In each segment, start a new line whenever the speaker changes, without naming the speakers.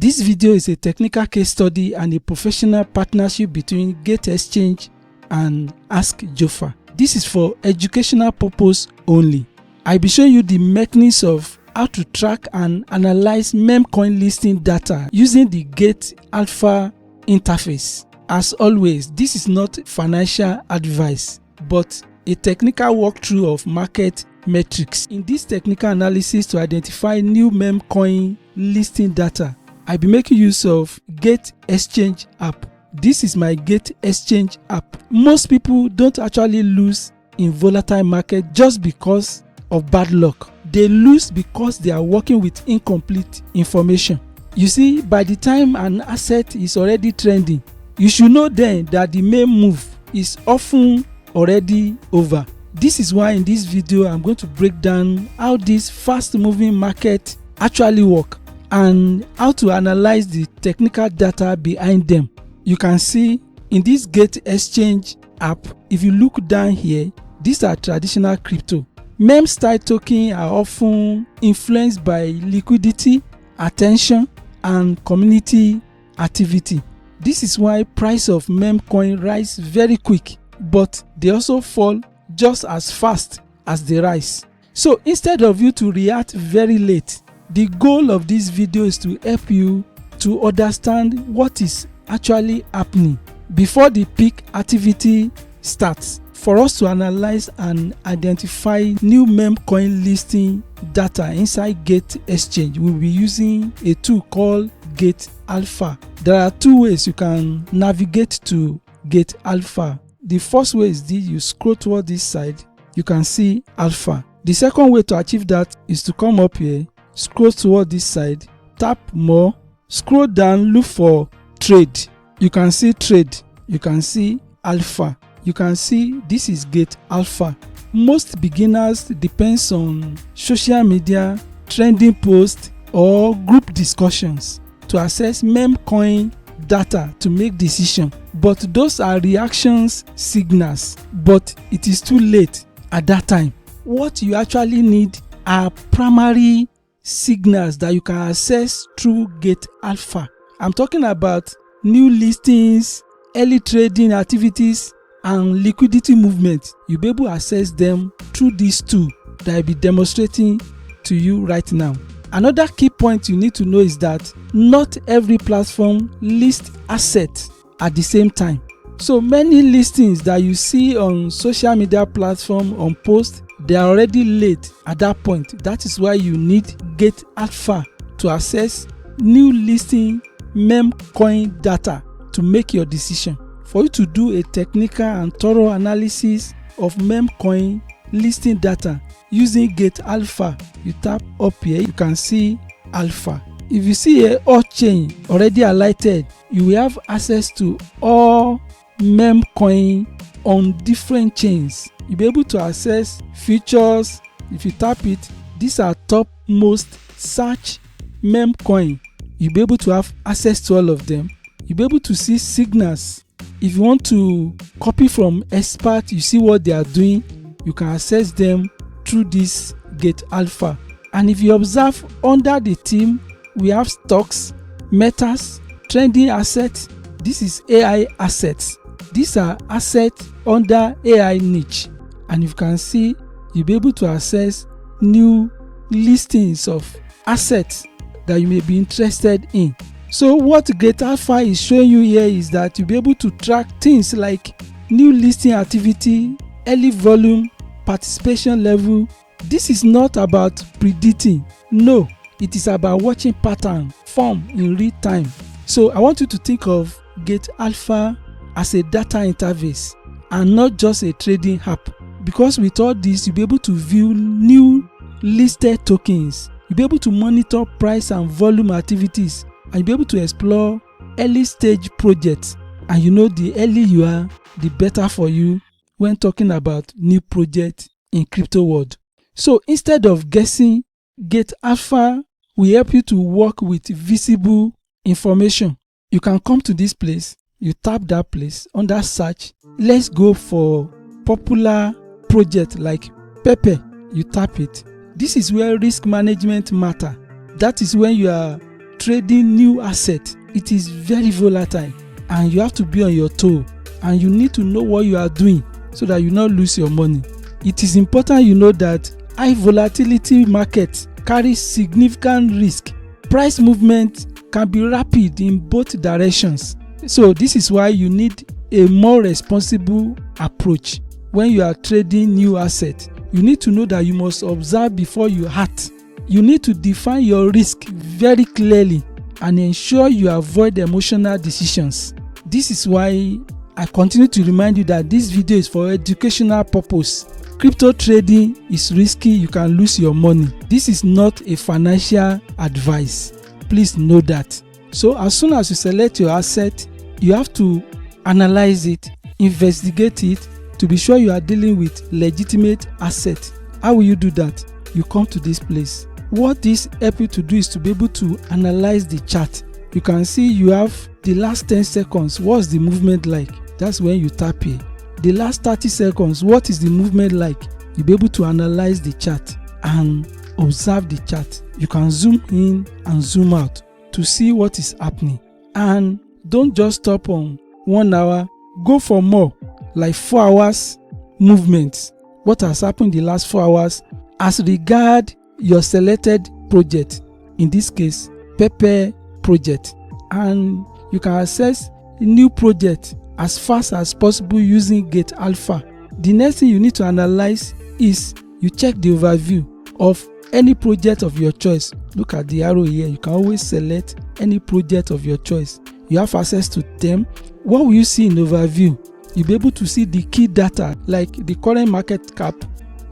This video is a technical case study and a professional partnership between Gate Exchange and Ask JOFA. This is for educational purpose only. I'll be showing you the mechanics of how to track and analyze meme coin listing data using the Gate Alpha interface. As always, this is not financial advice, but a technical walkthrough of market metrics. In this technical analysis to identify new meme coin listing data, I'll be making use of Gate Exchange app. This is my Gate Exchange app. Most people don't actually lose in volatile market just because of bad luck. They lose because they are working with incomplete information. You see, by the time an asset is already trending, you should know then that the main move is often already over. This is why in this video I'm going to break down how this fast moving market actually work and how to analyze the technical data behind them. You can see in this Gate Exchange app, if you look down here, these are traditional crypto. Meme style tokens are often influenced by liquidity, attention, and community activity. This is why price of meme coin rise very quick, but they also fall just as fast as they rise. So instead of you to react very late, the goal of this video is to help you to understand what is actually happening before the peak activity starts. For us to analyze and identify new meme coin listing data inside Gate Exchange, we'll be using a tool called Gate Alpha. There are two ways you can navigate to Gate Alpha. The first way is this: you scroll toward this side, you can see Alpha. The second way to achieve that is to come up here, scroll toward this side, tap more, scroll down, look for trade. You can see trade, you can see Alpha. You can see this is Gate Alpha. Most beginners depends on social media, trending posts, or group discussions to access meme coin data to make decision. But those are reactions signals, but it is too late at that time. What you actually need are primary signals that you can access through Gate Alpha. I'm talking about new listings, early trading activities, and liquidity movement. You'll be able to access them through this tool that I'll be demonstrating to you right now. Another key point you need to know is that not every platform lists assets at the same time. So many listings that you see on social media platform on post, they are already late at that point. That is why you need Gate Alpha to access new listing meme coin data to make your decision. For you to do a technical and thorough analysis of meme coin listing data using Gate Alpha, you tap up here, you can see Alpha. If you see a all chain already highlighted, you will have access to all meme coin on different chains. You'll be able to access features. If you tap it, these are topmost search meme coin. You'll be able to have access to all of them. You'll be able to see signals. If you want to copy from experts, you see what they are doing, you can access them through this Gate Alpha. And if you observe under the theme, we have stocks, metas, trending assets. This is AI assets. These are assets under AI niche. And you can see, you'll be able to access new listings of assets that you may be interested in. So what Gate Alpha is showing you here is that you'll be able to track things like new listing activity, early volume, participation level. This is not about predicting. No, it is about watching pattern form in real time. So I want you to think of Gate Alpha as a data interface and not just a trading app. Because with all this, you'll be able to view new listed tokens. You'll be able to monitor price and volume activities, and you'll be able to explore early stage projects. And you know, the early you are, the better for you when talking about new projects in crypto world. So instead of guessing, Gate Alpha will help you to work with visible information. You can come to this place, you tap that place under search. Let's go for popular project like Pepe. You tap it. This is where risk management matter. That is when you are trading new asset, it is very volatile and you have to be on your toe, and you need to know what you are doing so that you not lose your money. It is important you know that high volatility markets carry significant risk. Price movement can be rapid in both directions. So this is why you need a more responsible approach when you are trading new assets. You need to know that you must observe before you act. You need to define your risk very clearly and ensure you avoid emotional decisions. This is why I continue to remind you that this video is for educational purpose. Crypto trading is risky, you can lose your money. This is not a financial advice. Please know that. So as soon as you select your asset, you have to analyze it, investigate it to be sure you are dealing with legitimate asset. How will you do that? You come to this place. What this helps you to do is to be able to analyze the chart. You can see you have the last 10 seconds. What's the movement like? That's when you tap here. The last 30 seconds, what is the movement like? You'll be able to analyze the chart and observe the chart. You can zoom in and zoom out to see what is happening. And don't just stop on 1 hour. Go for more, like 4 hours movements. What has happened the last 4 hours as regard your selected project, in this case Pepe project, and you can access a new project as fast as possible using Gate Alpha. The next thing you need to analyze is you check the overview of any project of your choice. Look at the arrow here. You can always select any project of your choice. You have access to them. What will you see in overview? You'll be able to see the key data like the current market cap,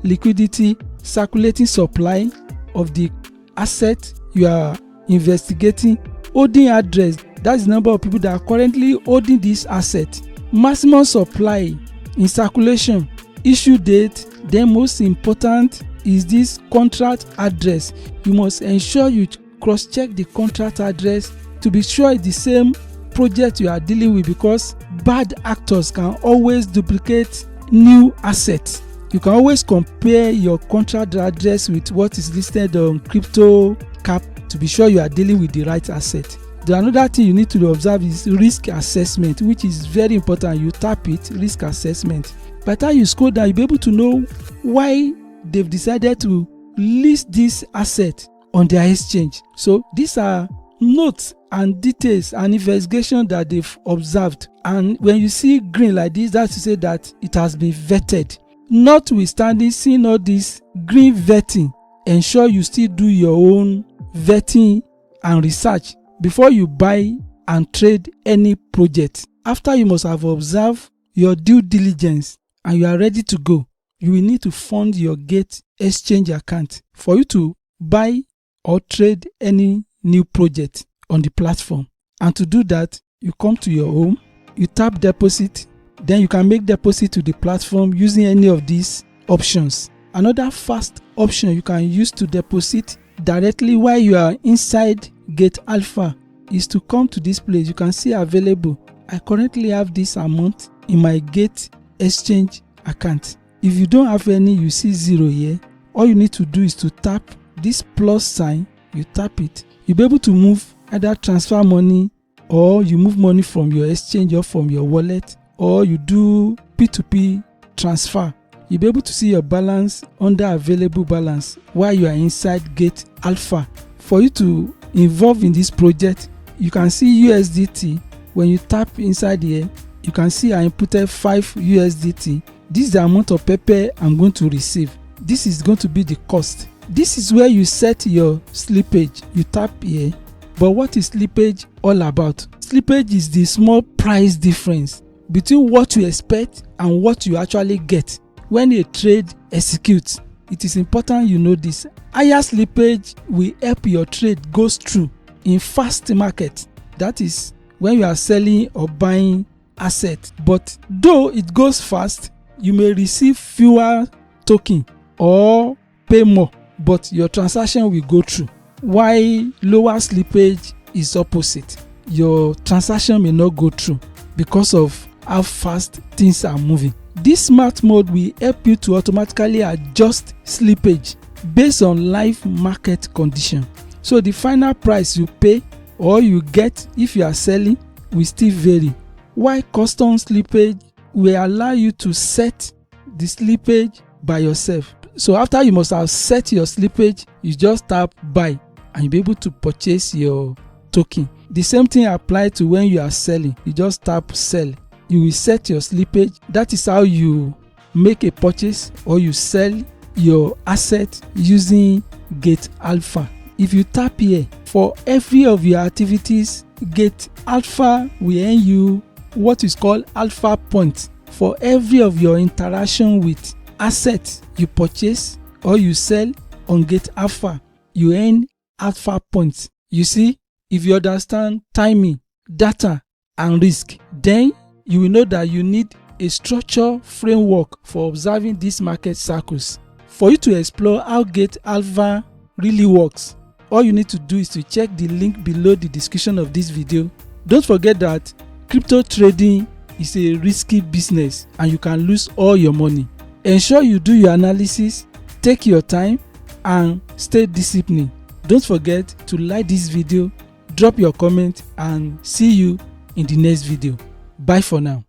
liquidity, circulating supply of the asset you are investigating, holding address, that's the number of people that are currently holding this asset, maximum supply in circulation, issue date. Then most important is this contract address. You must ensure you cross-check the contract address to be sure it's the same project you are dealing with, because bad actors can always duplicate new assets. You can always compare your contract address with what is listed on crypto cap to be sure you are dealing with the right asset. The another thing you need to observe is risk assessment, which is very important. You tap it, risk assessment. By the time you scroll down, you'll be able to know why they've decided to list this asset on their exchange. So these are notes and details and investigation that they've observed. And when you see green like this, that's to say that it has been vetted. Notwithstanding seeing all this green vetting, ensure you still do your own vetting and research before you buy and trade any project. After you must have observed your due diligence and you are ready to go, you will need to fund your Gate exchange account for you to buy or trade any new project on the platform. And to do that, you come to your home, you tap deposit, then you can make deposit to the platform using any of these options. Another fast option you can use to deposit directly while you are inside Gate Alpha is to come to this place. You can see available. I currently have this amount in my Gate exchange account. If you don't have any, you see 0 here. All you need to do is to tap this plus sign. You tap it. You'll be able to move, either transfer money, or you move money from your exchange or from your wallet, or you do P2P transfer. You'll be able to see your balance under available balance while you are inside Gate Alpha. For you to involve in this project, you can see USDT. When you tap inside here, you can see I inputted 5 USDT. This is the amount of Pepe I'm going to receive. This is going to be the cost. This is where you set your slippage. You tap here. But what is slippage all about? Slippage is the small price difference between what you expect and what you actually get when a trade executes. It is important you know this. Higher slippage will help your trade goes through in fast market. That is when you are selling or buying asset. But though it goes fast, you may receive fewer token or pay more, but your transaction will go through. While lower slippage is opposite. Your transaction may not go through because of how fast things are moving. This smart mode will help you to automatically adjust slippage based on live market condition. So the final price you pay or you get if you are selling will still vary. While custom slippage will allow you to set the slippage by yourself. So after you must have set your slippage, you just tap buy and you'll be able to purchase your token. The same thing applies to when you are selling. You just tap sell. You will set your slippage. That is how you make a purchase or you sell your asset using Gate Alpha. If you tap here, for every of your activities, Gate Alpha will earn you what is called alpha points. For every of your interaction with assets you purchase or you sell on Gate Alpha, you earn alpha points. You see, if you understand timing, data, and risk, then you will know that you need a structured framework for observing these market cycles. For you to explore how Gate Alpha really works, all you need to do is to check the link below the description of this video. Don't forget that crypto trading is a risky business and you can lose all your money. Ensure you do your analysis, take your time, and stay disciplined. Don't forget to like this video, drop your comment, and see you in the next video. Bye for now.